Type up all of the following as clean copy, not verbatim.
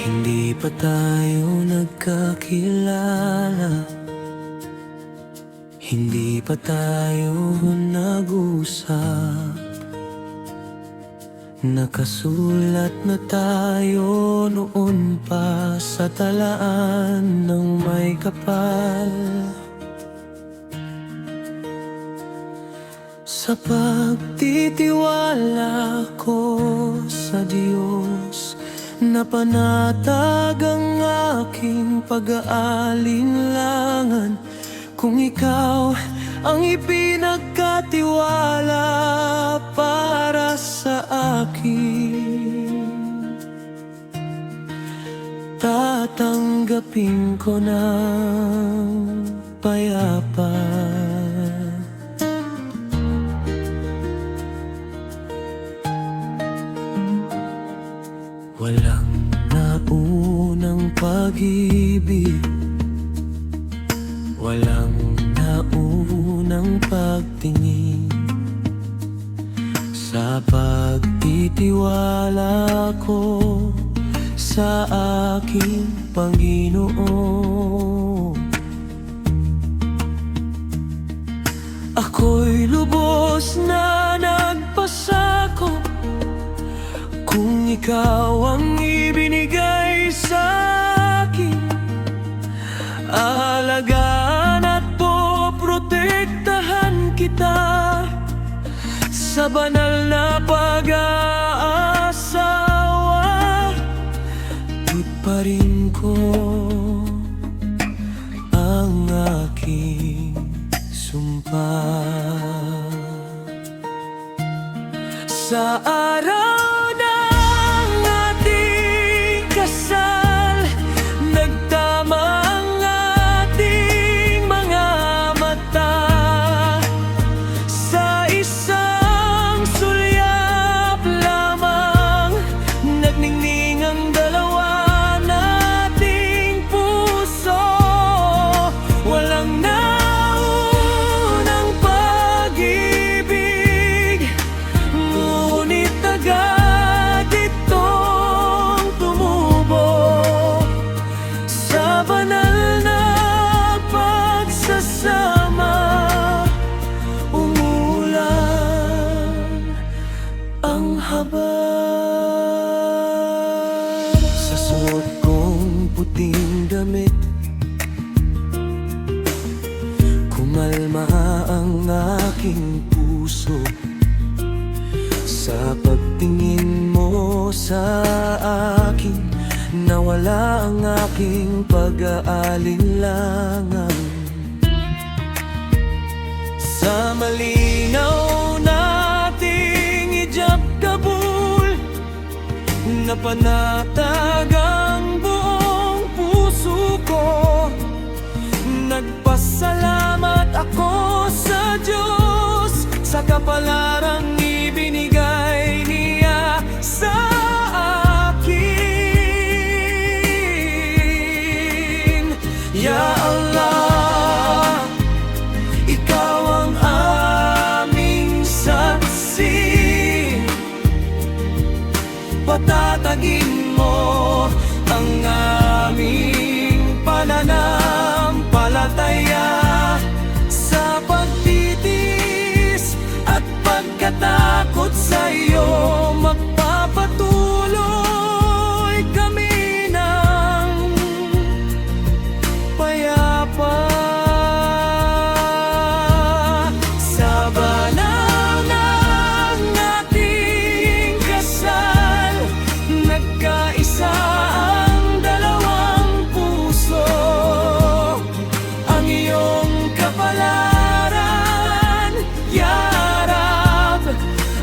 Hindi pa tayo nagkakilala, hindi pa tayo nag-usap. Nakasulat na tayo noon pa sa talaan ng may kapal. Sa pagtitiwala ko sa Diyos, napanatag ang aking pag-aalinlangan. Kung ikaw ang ipinagkatiwala para sa akin, tatanggapin ko ng payapa. Walang naunang pag-ibig, walang naunang pagtingin. Sa pagtitiwala ko sa aking Panginoon, ako'y lubos na nagpasakop. Kung ikaw ang ibinigay sa akin, aalagaan at poprotektahan kita sa banal na pag-aasawa. Tuparin ko ang aking sumpa. Sa araw sa suot kong puting damit, kumalma ang aking puso. Sa pagtingin mo sa akin, nawala ang aking pag-aalinlangan. Sa malinaw nating ijab kabul, napanatag ang buong puso ko. Nagpasalamat ako sa Diyos sa kapalarang ibinigay niya sa akin. Ya Allah, ikaw ang aming saksi. Patatagin mo ang aming pananampalataya. Sa pagtitiis at pagkatakot sa iyo, magpapatuloy kami ng payapa. Sa banal ng ating kasal, nagkaisa ang dalawang puso. Ang iyong kapalaran, Ya Rab,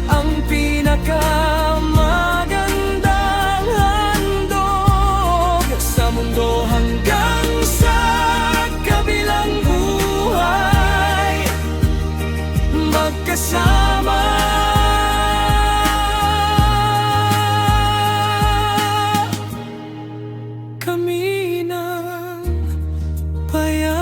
ang pinakamagandang handog sa mundo hanggang sa kabilang buhay. Magkasama kami ng payapa.